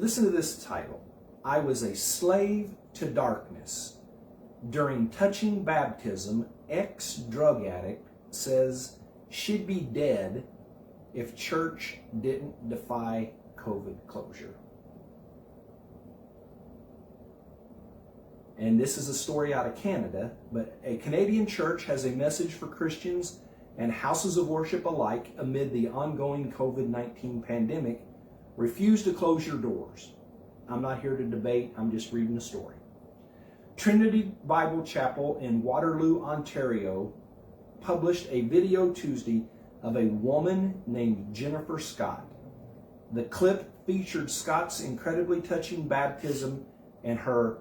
Listen to this title. I was a slave to darkness. During touching baptism, ex-drug addict says she'd be dead if church didn't defy COVID closure. And this is a story out of Canada, but a Canadian church has a message for Christians and houses of worship alike amid the ongoing COVID-19 pandemic. Refuse to close your doors. I'm not here to debate, I'm just reading the story. Trinity Bible Chapel in Waterloo, Ontario published a video Tuesday of a woman named Jennifer Scott. The clip featured Scott's incredibly touching baptism and her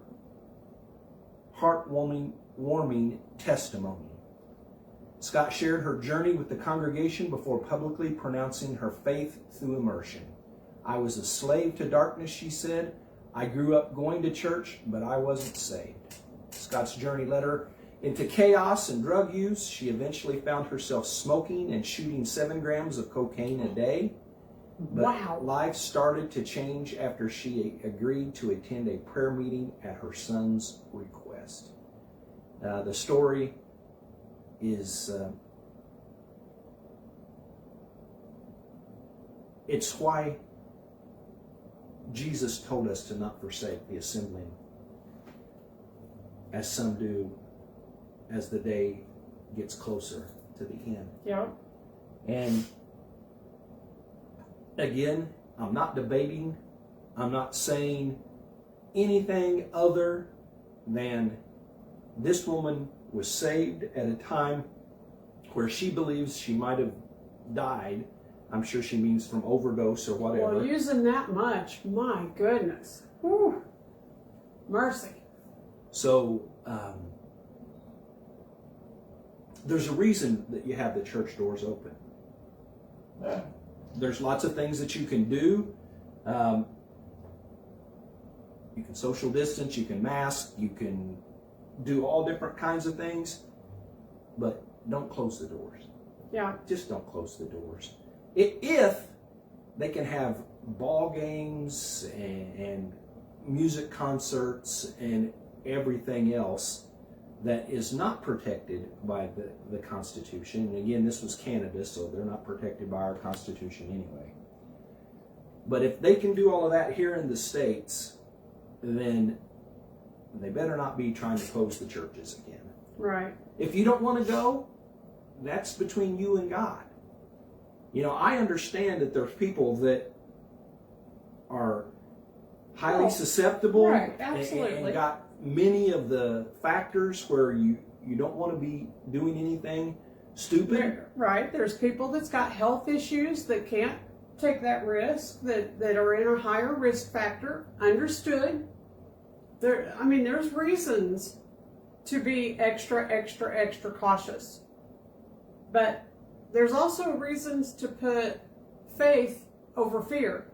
heartwarming testimony. Scott shared her journey with the congregation before publicly pronouncing her faith through immersion. I was a slave to darkness, she said. I grew up going to church, but I wasn't saved. Scott's journey led her into chaos and drug use. She eventually found herself smoking and shooting 7 grams of cocaine a day. But wow. Life started to change after she agreed to attend a prayer meeting at her son's request. The story is, it's why Jesus told us to not forsake the assembling, as some do as the day gets closer to the end. Yeah. And again, I'm not debating, I'm not saying anything other than this woman was saved at a time where she believes she might have died. I'm sure she means from overdose or whatever. Well, using that much, my goodness. Whew. Mercy. So, there's a reason that you have the church doors open. There's lots of things that you can do. You can social distance, you can mask, you can do all different kinds of things, but don't close the doors. Yeah. Just don't close the doors. If they can have ball games and music concerts and everything else that is not protected by the Constitution. And again, this was Canada, so they're not protected by our Constitution anyway. But if they can do all of that here in the States, then they better not be trying to close the churches again. Right. If you don't want to go, that's between you and God. You know, I understand that there's people that are highly susceptible, right, absolutely, and got many of the factors where you don't want to be doing anything stupid. Right. There's people that's got health issues that can't take that risk, that are in a higher risk factor. Understood. There's reasons to be extra cautious. But there's also reasons to put faith over fear.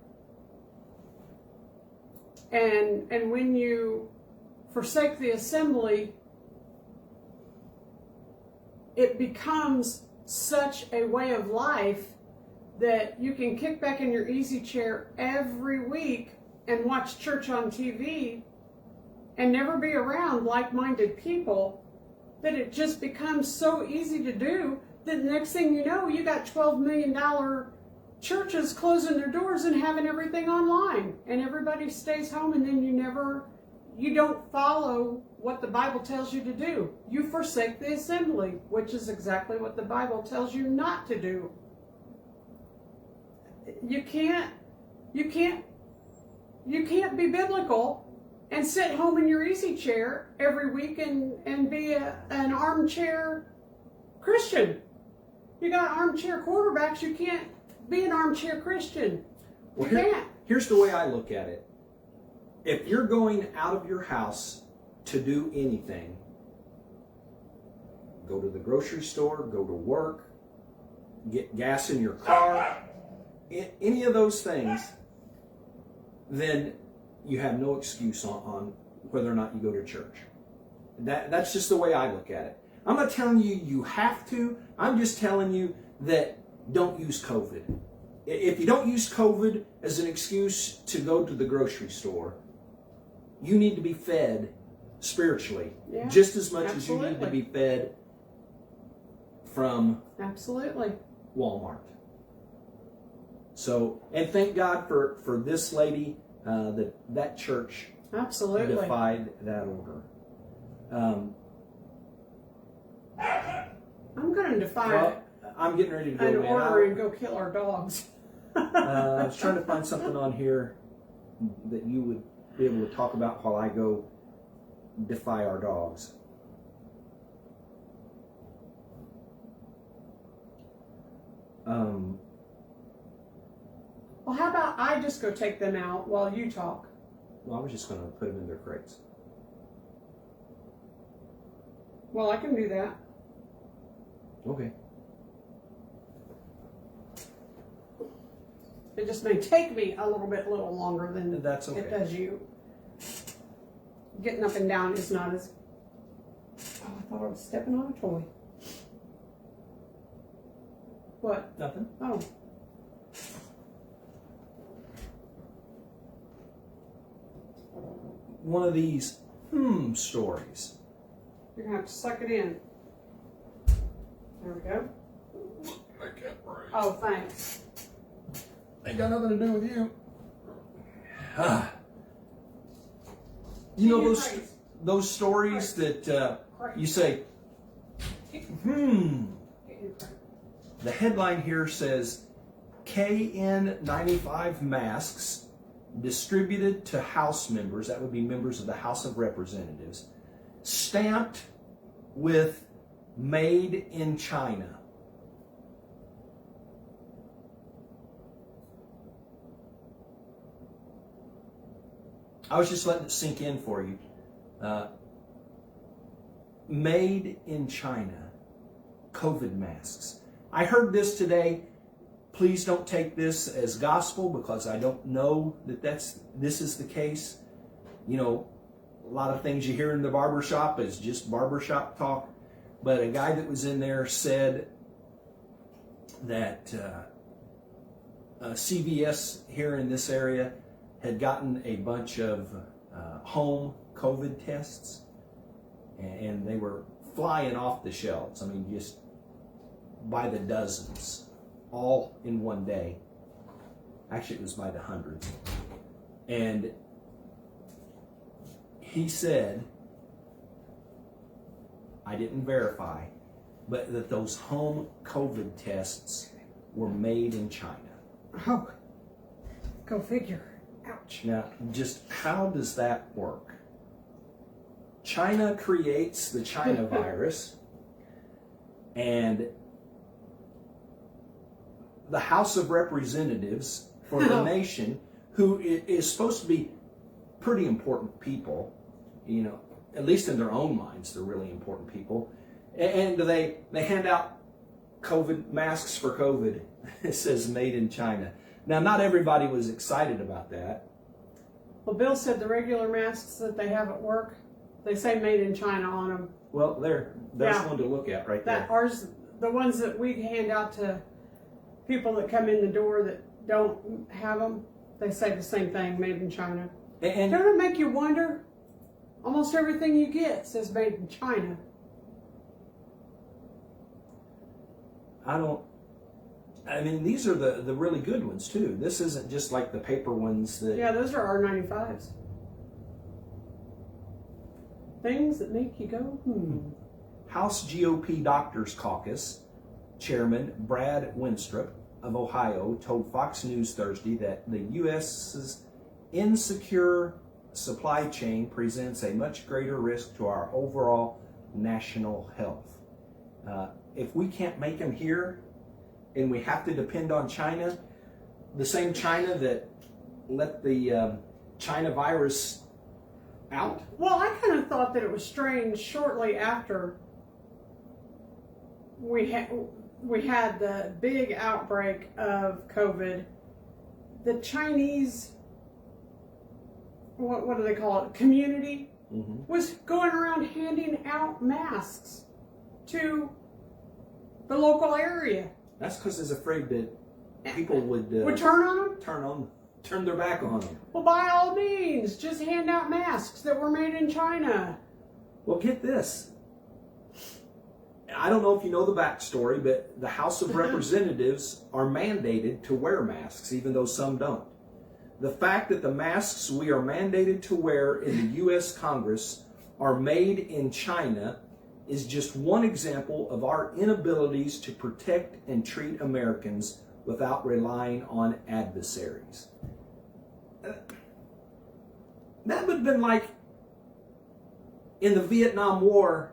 And when you forsake the assembly, it becomes such a way of life that you can kick back in your easy chair every week and watch church on TV and never be around like-minded people, that it just becomes so easy to do that the next thing you know, you got $12 million churches closing their doors and having everything online, and everybody stays home, and then you don't follow what the Bible tells you to do. You forsake the assembly, which is exactly what the Bible tells you not to do. You can't be biblical and sit home in your easy chair every week and be an armchair Christian. You got armchair quarterbacks, you can't be an armchair Christian. You can't. Here's the way I look at it. If you're going out of your house to do anything, go to the grocery store, go to work, get gas in your car, any of those things, then you have no excuse on whether or not you go to church. That's just the way I look at it. I'm not telling you you have to. I'm just telling you that don't use COVID. if you don't use COVID as an excuse to go to the grocery store, you need to be fed spiritually just as much as you need to be fed from Walmart. So, and thank God for this lady, that church defied that order. I'm going to defy I'm getting ready to go an order and go kill our dogs. I was trying to find something on here that you would be able to talk about while I go defy our dogs. Well, how about I just go take them out while you talk? Well, I was just going to put them in their crates. Well, I can do that. Okay. It just may take me a little longer than That's okay. it does you. Getting up and down is not as... Oh, I thought I was stepping on a toy. What? Nothing. Oh. One of these stories. You're going to have to suck it in. There we go. I can't breathe. Oh, thanks. Ain't got nothing to do with you. You know those stories that you say, The headline here says, KN95 masks distributed to House members, that would be members of the House of Representatives, stamped with Made in China. I was just letting it sink in for you. Made in China, COVID masks. I heard this today. Please don't take this as gospel because I don't know that this is the case. You know, a lot of things you hear in the barbershop is just barbershop talk. But a guy that was in there said that CVS here in this area had gotten a bunch of home COVID tests, and they were flying off the shelves. I mean, just by the dozens, all in one day. Actually, it was by the hundreds. And he said, I didn't verify, but that those home COVID tests were made in China. Oh, go figure. Ouch. Now, just how does that work? China creates the China virus, and the House of Representatives for the nation, who is supposed to be pretty important people, you know, at least in their own minds, they're really important people, and they hand out COVID masks for COVID. It says made in China. Now, not everybody was excited about that. Well, Bill said the regular masks that they have at work, they say made in China on them. Well, there's one to look at right there. Ours, the ones that we hand out to people that come in the door that don't have them, they say the same thing, made in China. And don't it make you wonder? Almost everything you get says made in China. I mean, these are the really good ones, too. This isn't just like the paper ones that... Yeah, those are R95s. Things that make you go, House GOP Doctors Caucus Chairman Brad Winstrup of Ohio told Fox News Thursday that the U.S.'s insecure supply chain presents a much greater risk to our overall national health. If we can't make them here and we have to depend on China, the same China that let the China virus out. Well, I kind of thought that it was strange shortly after we had the big outbreak of COVID, the Chinese, what do they call it, community, was going around handing out masks to the local area. That's because they're afraid that people would turn on them? Turn their back on them. Well, by all means, just hand out masks that were made in China. Well, get this. I don't know if you know the backstory, but the House of Representatives are mandated to wear masks, even though some don't. The fact that the masks we are mandated to wear in the U.S. Congress are made in China is just one example of our inabilities to protect and treat Americans without relying on adversaries. That would have been like in the Vietnam War,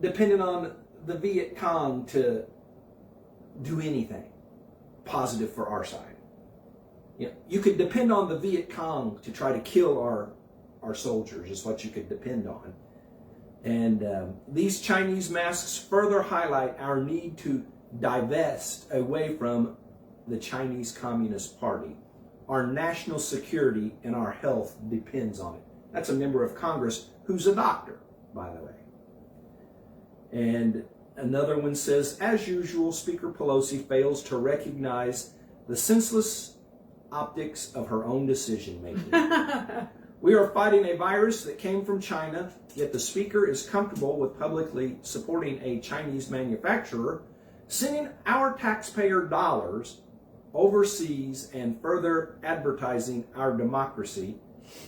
depending on the Viet Cong to do anything positive for our side. You could depend on the Viet Cong to try to kill our soldiers, is what you could depend on. And these Chinese masks further highlight our need to divest away from the Chinese Communist Party. Our national security and our health depends on it. That's a member of Congress who's a doctor, by the way. And another one says, as usual, Speaker Pelosi fails to recognize the senseless optics of her own decision making. We are fighting a virus that came from China, yet the Speaker is comfortable with publicly supporting a Chinese manufacturer, sending our taxpayer dollars overseas and further advertising our democracy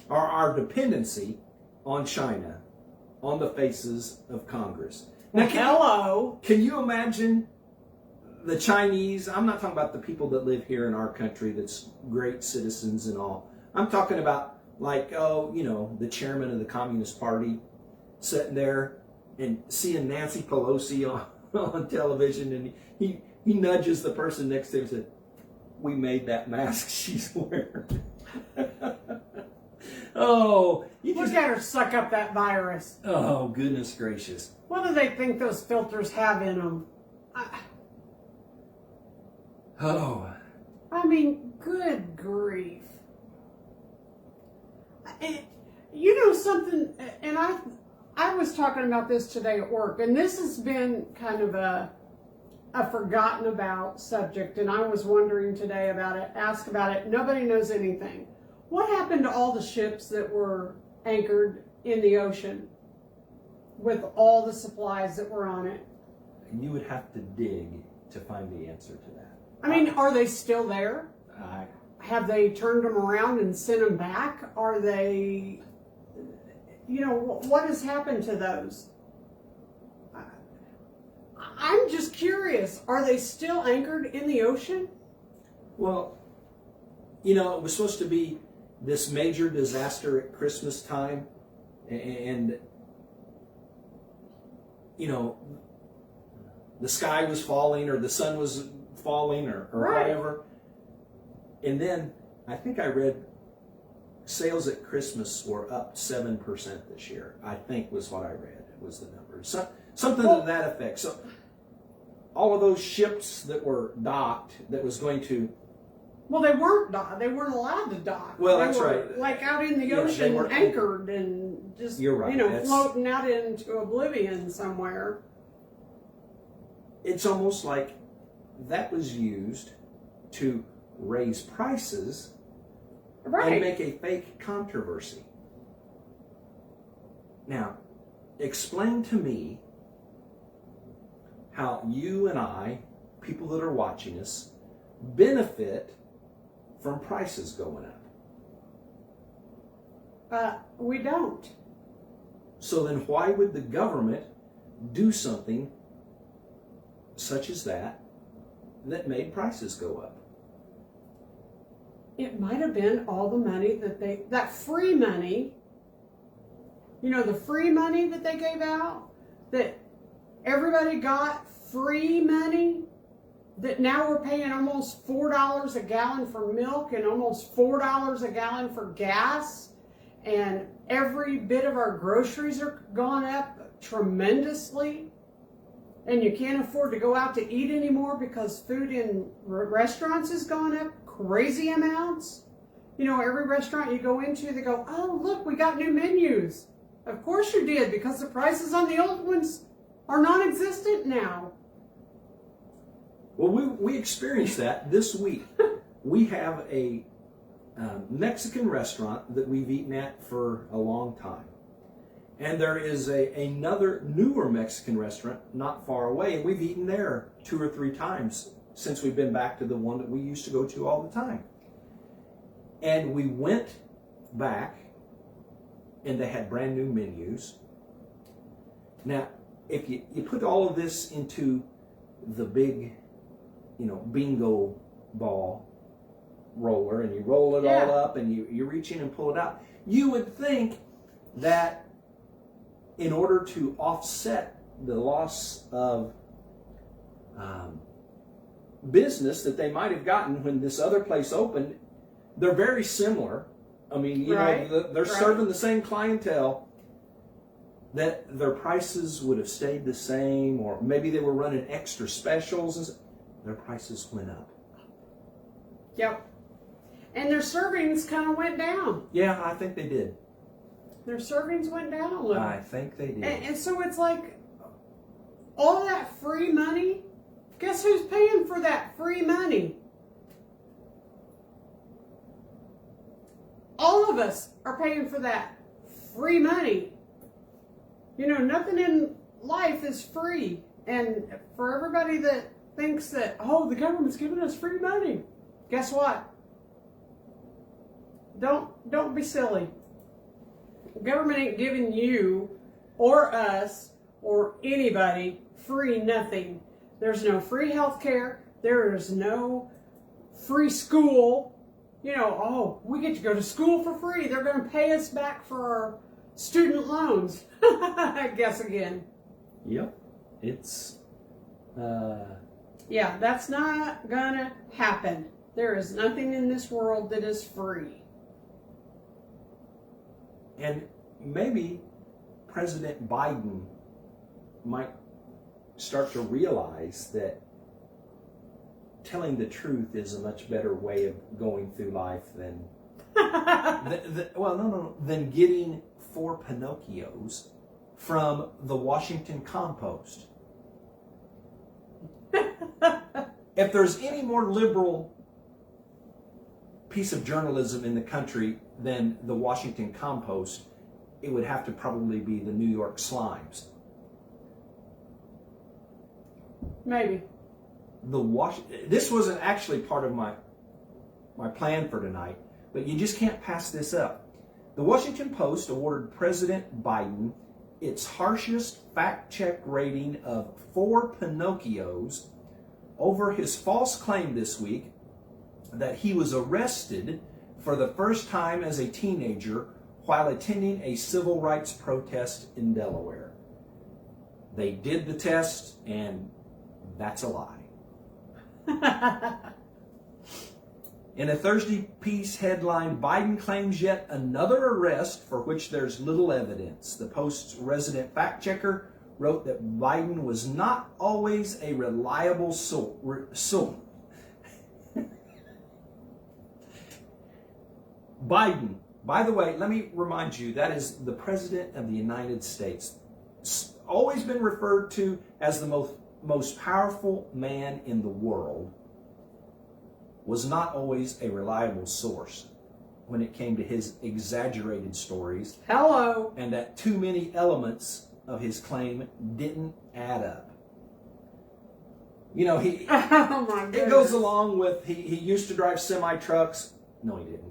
or our dependency on China on the faces of Congress. Now, can you imagine the Chinese? I'm not talking about the people that live here in our country that's great citizens and all. I'm talking about the chairman of the Communist Party sitting there and seeing Nancy Pelosi on television, and he nudges the person next to him and said, "We made that mask she's wearing." Oh, look at her suck up that virus. Oh, goodness gracious. What do they think those filters have in them? I mean, good grief. You know something, and I was talking about this today at work, and this has been kind of a forgotten about subject, and I was wondering today about it, ask about it. Nobody knows anything. What happened to all the ships that were anchored in the ocean with all the supplies that were on it? You would have to dig to find the answer to that. I mean, are they still there? Have they turned them around and sent them back? Are they, what has happened to those? I'm just curious. Are they still anchored in the ocean? Well, it was supposed to be this major disaster at Christmas time, and the sky was falling or the sun was falling or right. Whatever. And then I think I read sales at Christmas were up 7% this year. I think was what I read. It was the number. Something to that effect. So all of those ships that were docked that was going to... Well, they weren't docked. They weren't allowed to dock. Well, they that's were, right. Like out in the ocean, anchored and just, you're right. Floating out into oblivion somewhere. It's almost like that was used to raise prices right. and make a fake controversy. Now, explain to me how you and I, people that are watching us, benefit from prices going up. We don't. So then why would the government do something such as that made prices go up? It might have been all the money that free money, the free money that they gave out, that everybody got free money, that now we're paying almost $4 a gallon for milk and almost $4 a gallon for gas, and every bit of our groceries are gone up tremendously, and you can't afford to go out to eat anymore because food in restaurants has gone up crazy amounts. Every restaurant you go into, they go, "Oh, look, we got new menus." Of course you did, because the prices on the old ones are non-existent now. Well, we experienced that this week. We have a Mexican restaurant that we've eaten at for a long time. And there is another newer Mexican restaurant not far away, and we've eaten there 2 or 3 times since we've been back to the one that we used to go to all the time. And we went back, and they had brand new menus. Now, if you put all of this into the big, bingo ball roller, and you roll it all up, and you reach in and pull it out, you would think that in order to offset the loss of business that they might have gotten when this other place opened, they're very similar. I mean, they're serving the same clientele, that their prices would have stayed the same, or maybe they were running extra specials, and their prices went up. Yep. And their servings kind of went down. Yeah, I think they did. Their servings went down a little. I think they did. And so it's like, all that free money, guess who's paying for that free money? All of us are paying for that free money. Nothing in life is free. And for everybody that thinks that, the government's giving us free money, guess what? Don't be silly. The government ain't giving you or us or anybody free nothing. There's no free health care. There is no free school. We get to go to school for free. They're going to pay us back for our student loans. I guess again. Yep. It's... Yeah, that's not going to happen. There is nothing in this world that is free. And maybe President Biden might start to realize that telling the truth is a much better way of going through life than than getting 4 Pinocchios from the Washington Compost. If there's any more liberal piece of journalism in the country than the Washington Compost, it would have to probably be the New York Slimes. Maybe. This wasn't actually part of my plan for tonight, but you just can't pass this up. The Washington Post awarded President Biden its harshest fact-check rating of 4 Pinocchios over his false claim this week that he was arrested for the first time as a teenager while attending a civil rights protest in Delaware. They did the test, and that's a lie. In a Thursday piece headline, Biden claims yet another arrest for which there's little evidence. The Post's resident fact checker wrote that Biden was not always a reliable source. Biden, by the way, let me remind you, that is the President of the United States. Always been referred to as the most powerful man in the world. Was not always a reliable source when it came to his exaggerated stories. Hello. And that too many elements of his claim didn't add up. Oh my goodness. It goes along with he used to drive semi-trucks. No, he didn't.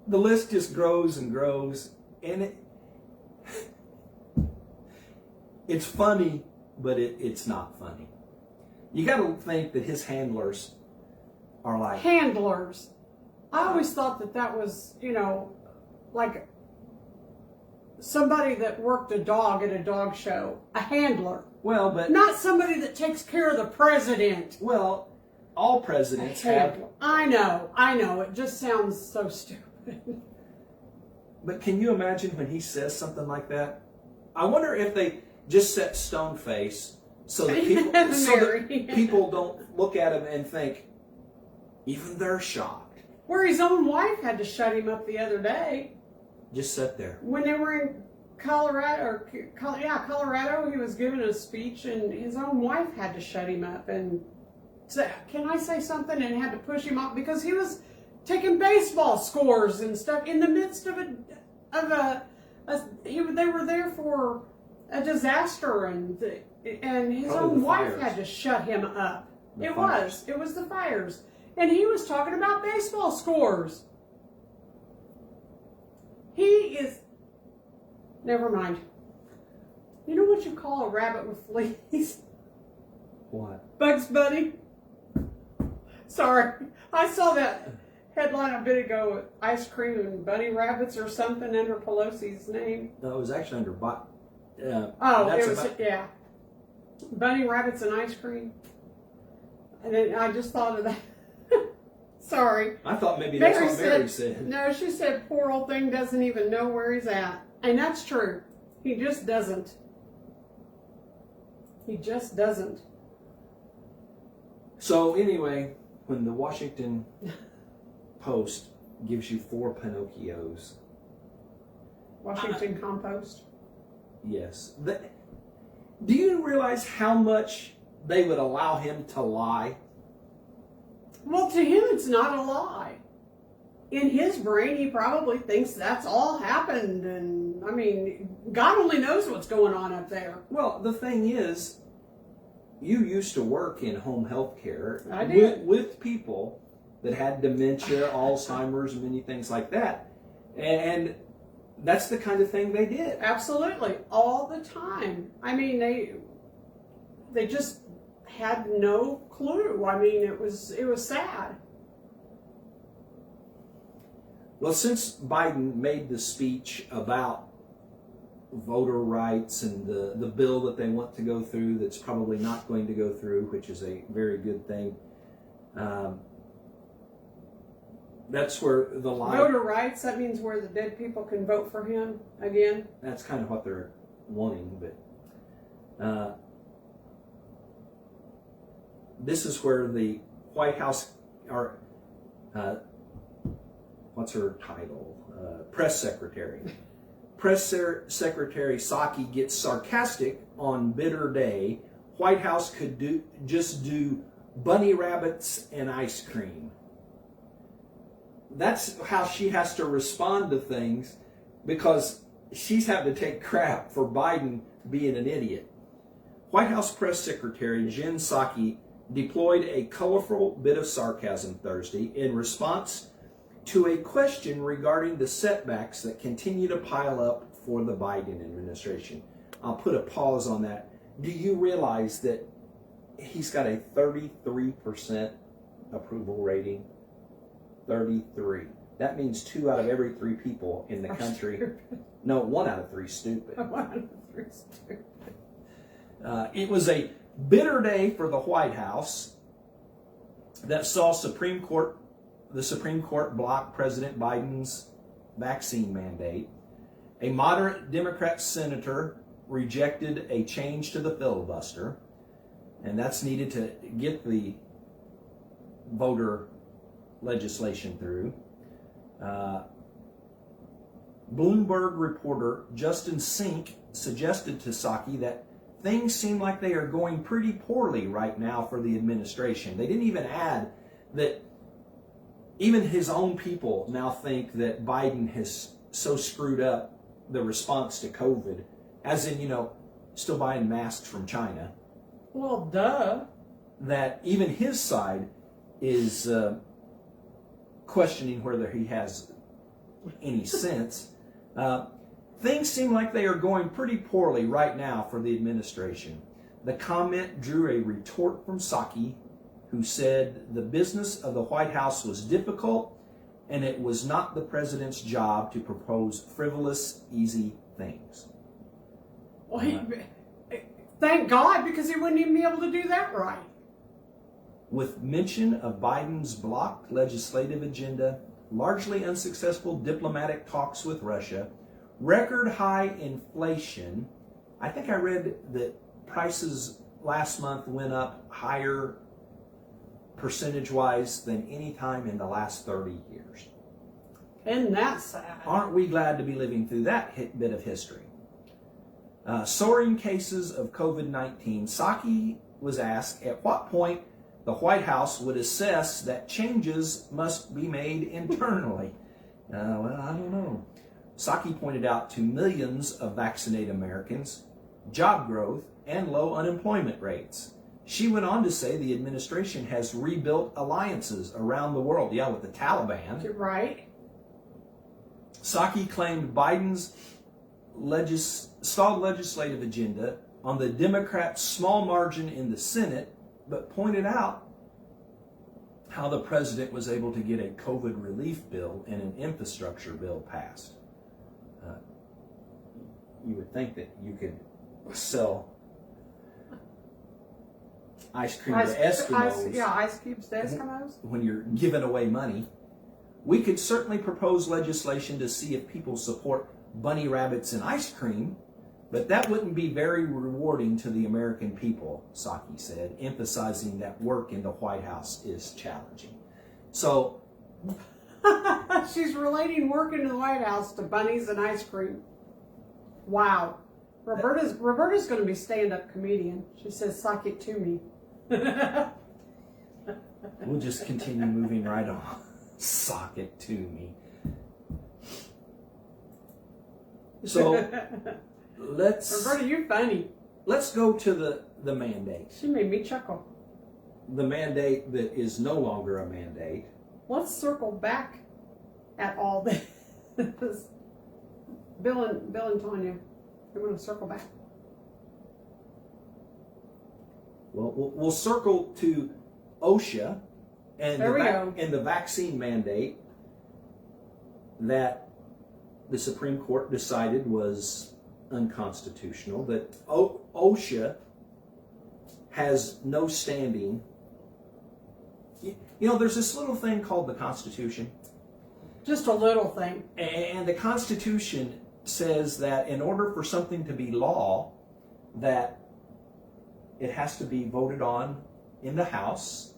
The list just grows and grows, and it's funny, but it's not funny. You got to think that his handlers are like... Handlers. I always thought that was, like somebody that worked a dog at a dog show. A handler. Well, but... Not somebody that takes care of the president. Well, all presidents have... I know. It just sounds so stupid. But can you imagine when he says something like that? I wonder if they just set stone face so that people don't look at him and think, even they're shocked. Where his own wife had to shut him up the other day. Just sit there. When they were in Colorado. He was giving a speech, and his own wife had to shut him up and say, "Can I say something?" and had to push him off because he was taking baseball scores and stuff in the midst of they were there for a disaster, and his own wife had to shut him up. It was the fires, and he was talking about baseball scores. He is. Never mind. You know what you call a rabbit with fleas? What? Bugs Bunny. Sorry, I saw that headline a bit ago with ice cream and bunny rabbits or something under Pelosi's name. No, it was actually under bunny rabbits and ice cream. And then I just thought of that. Sorry. I thought maybe that's what Mary said. No, she said poor old thing doesn't even know where he's at. And that's true. He just doesn't. He just doesn't. So anyway, when the Washington Post gives you 4 Pinocchios. Washington Compost? Yes. Do you realize how much they would allow him to lie? Well, to him it's not a lie. In his brain, he probably thinks that's all happened. And, I mean, God only knows what's going on up there. Well, the thing is, you used to work in home health care with people that had dementia, Alzheimer's, and many things like that. And that's the kind of thing they did. Absolutely. All the time. I mean, they just had no clue. I mean, it was sad. Well, since Biden made the speech about voter rights and the bill that they want to go through that's probably not going to go through, which is a very good thing, that's where the lie... Voter rights, that means where the dead people can vote for him again? That's kind of what they're wanting, but this is where the White House, or what's her title? Press Secretary. Press Secretary Psaki gets sarcastic on bitter day. White House could just do bunny rabbits and ice cream. That's how she has to respond to things, because she's having to take crap for Biden being an idiot. White House Press Secretary Jen Psaki deployed a colorful bit of sarcasm Thursday in response to a question regarding the setbacks that continue to pile up for the Biden administration. I'll put a pause on that. Do you realize that he's got a 33% approval rating? 33. That means 2 out of every 3 people in the country. No, 1 out of 3 stupid. 1 out of 3 stupid. It was a bitter day for the White House that saw the Supreme Court block President Biden's vaccine mandate. A moderate Democrat senator rejected a change to the filibuster, and that's needed to get the voter legislation through. Bloomberg reporter Justin Sink suggested to Psaki that things seem like they are going pretty poorly right now for the administration. They didn't even add that even his own people now think that Biden has so screwed up the response to COVID, as in, still buying masks from China. Well, duh. That even his side is questioning whether he has any sense. Things seem like they are going pretty poorly right now for the administration. The comment drew a retort from Psaki, who said the business of the White House was difficult and it was not the president's job to propose frivolous, easy things. Well, thank God, because he wouldn't even be able to do that right. With mention of Biden's blocked legislative agenda, largely unsuccessful diplomatic talks with Russia, record high inflation. I think I read that prices last month went up higher percentage-wise than any time in the last 30 years. Isn't that sad? Aren't we glad to be living through that bit of history? Soaring cases of COVID-19. Psaki was asked at what point the White House would assess that changes must be made internally. Well, I don't know. Psaki pointed out to millions of vaccinated Americans, job growth, and low unemployment rates. She went on to say the administration has rebuilt alliances around the world. Yeah, with the Taliban. You're right. Psaki claimed Biden's stalled legislative agenda on the Democrats' small margin in the Senate, but pointed out how the president was able to get a COVID relief bill and an infrastructure bill passed. You would think that you could sell ice cream to Eskimos. Ice cubes to Eskimos. When you're giving away money. We could certainly propose legislation to see if people support bunny rabbits and ice cream, but that wouldn't be very rewarding to the American people, Psaki said, emphasizing that work in the White House is challenging. So she's relating work in the White House to bunnies and ice cream. Wow. Roberta's going to be stand-up comedian. She says, "Sock it to me." We'll just continue moving right on. Sock it to me. So Roberta, you're funny. Let's go to the mandate. She made me chuckle. The mandate that is no longer a mandate. Let's circle back at all this. Bill and Tanya, we want to circle back. Well, we'll circle to OSHA and the vaccine mandate that the Supreme Court decided was unconstitutional. That OSHA has no standing. You know, there's this little thing called the Constitution. Just a little thing. And the Constitution says that in order for something to be law, that it has to be voted on in the House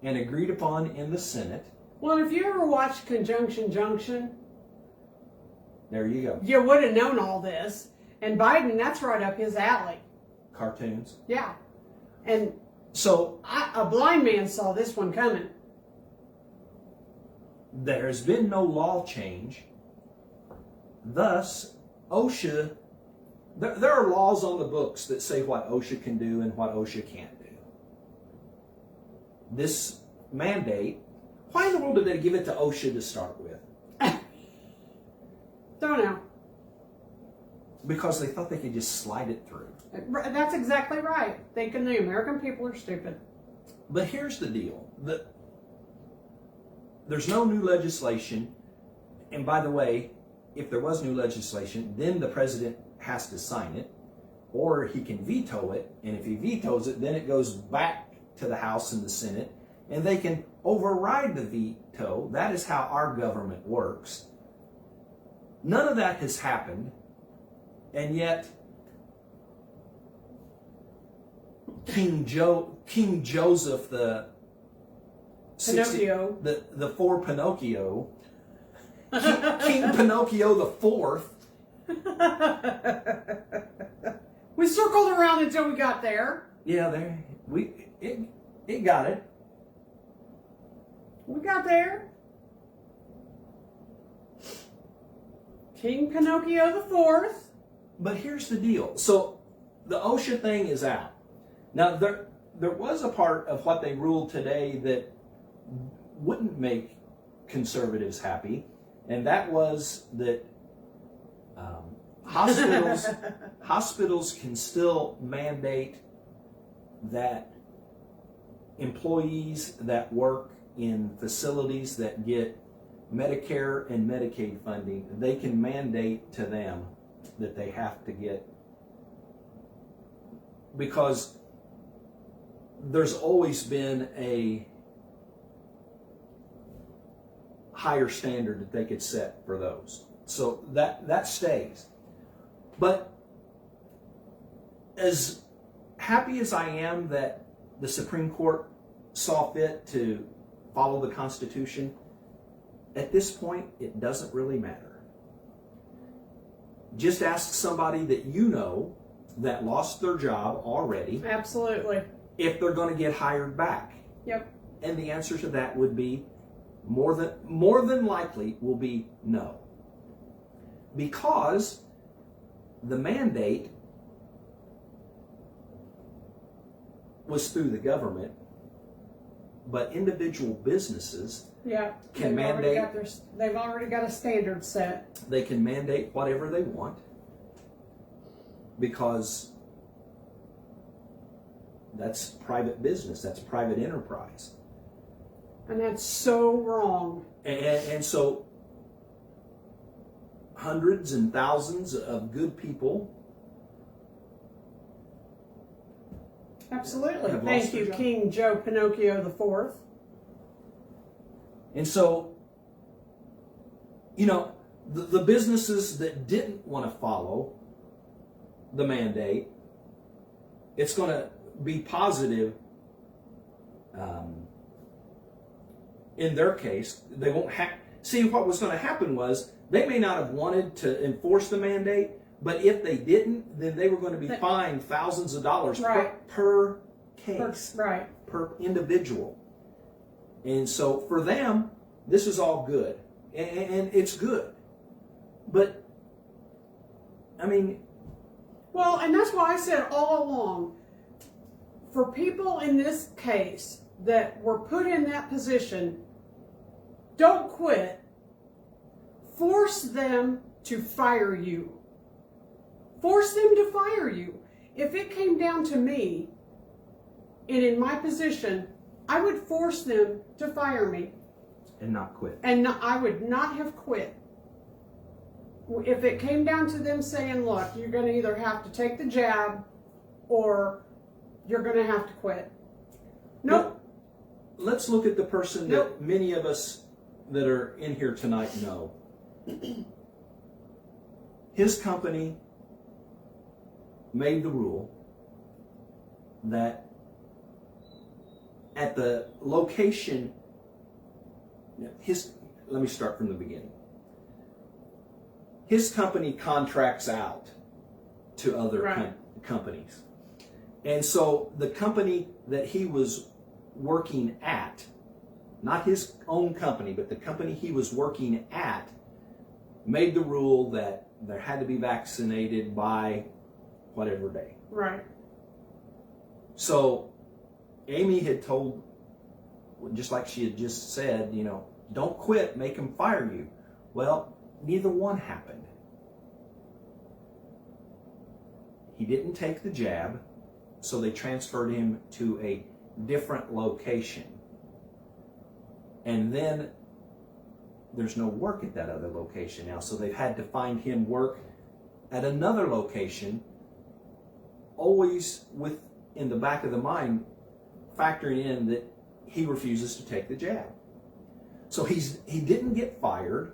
and agreed upon in the Senate. Well, if you ever watched Conjunction Junction, there you go. You would have known all this. And Biden, that's right up his alley. Cartoons. Yeah. And so a blind man saw this one coming. There's been no law change. Thus, OSHA, there are laws on the books that say what OSHA can do and what OSHA can't do. This mandate, why in the world did they give it to OSHA to start with? Don't know. Because they thought they could just slide it through. That's exactly right. Thinking the American people are stupid. But here's the deal. There's no new legislation. And by the way, if there was new legislation, then the president has to sign it. Or he can veto it. And if he vetoes it, then it goes back to the House and the Senate. And they can override the veto. That is how our government works. None of that has happened. And yet, King Joseph the Pinocchio. the four Pinocchio, King Pinocchio the fourth. We circled around until we got there. Yeah, it got it. We got there. King Pinocchio the fourth. But here's the deal. So the OSHA thing is out. Now there was a part of what they ruled today that wouldn't make conservatives happy, and that was that hospitals can still mandate that employees that work in facilities that get Medicare and Medicaid funding, they can mandate to them that they have to get, because there's always been a higher standard that they could set for those. So that stays. But as happy as I am that the Supreme Court saw fit to follow the Constitution, at this point, it doesn't really matter. Just ask somebody that you know that lost their job already Absolutely. if they're going to get hired back. Yep. And the answer to that would be more than likely will be no. Because the mandate was through the government, but individual businesses Yeah. can mandate. They've already got a standard set. They can mandate whatever they want because that's private business, that's private enterprise. And that's so wrong. And so hundreds and thousands of good people. Absolutely. have lost Thank their you, job. King Joe Pinocchio IV. And so, the businesses that didn't want to follow the mandate, it's going to be positive. In their case, they won't have. See, what was going to happen was they may not have wanted to enforce the mandate, but if they didn't, then they were going to be fined thousands of dollars Right. per case, Right. per individual. And so for them, this is all good, and it's good. But I mean, Well, and that's why I said all along, for people in this case that were put in that position, don't quit. Force them to fire you. Force them to fire you. If it came down to me, and in my position, I would force them to fire me. and not quit. And I would not have quit. If it came down to them saying, look, you're going to either have to take the jab or you're going to have to quit. Nope. Well, let's look at the person Nope. that many of us that are in here tonight know. His company made the rule that at the location, let me start from the beginning. His company contracts out to other Right. companies. And so the company that he was working at, not his own company, but the company he was working at, made the rule that there had to be vaccinated by whatever day. Right. So Amy had told, just like she had just said, don't quit, make them fire you. Well, neither one happened. He didn't take the jab, so they transferred him to a different location. And then there's no work at that other location now, so they've had to find him work at another location, always with, in the back of the mind, factoring in that he refuses to take the jab. So he didn't get fired,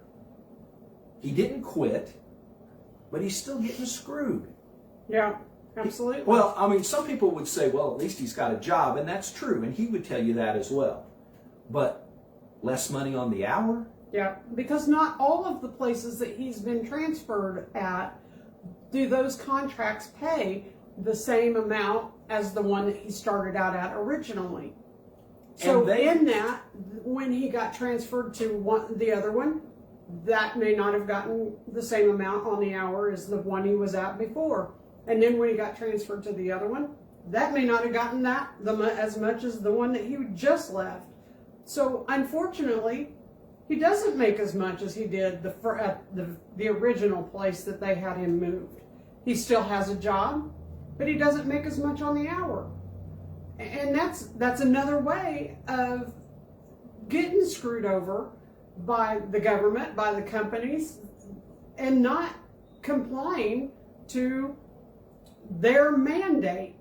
he didn't quit, but he's still getting screwed. Yeah, absolutely. Well, I mean, some people would say, well, at least he's got a job, and that's true, and he would tell you that as well. But less money on the hour? Yeah, because not all of the places that he's been transferred at do those contracts pay the same amount as the one that he started out at originally. So in that, when he got transferred to the other one, that may not have gotten the same amount on the hour as the one he was at before. And then when he got transferred to the other one, that may not have gotten that as much as the one that he just left. So unfortunately, he doesn't make as much as he did at the original place that they had him moved. He still has a job, but he doesn't make as much on the hour. And that's another way of getting screwed over by the government, by the companies, and not complying to their mandate.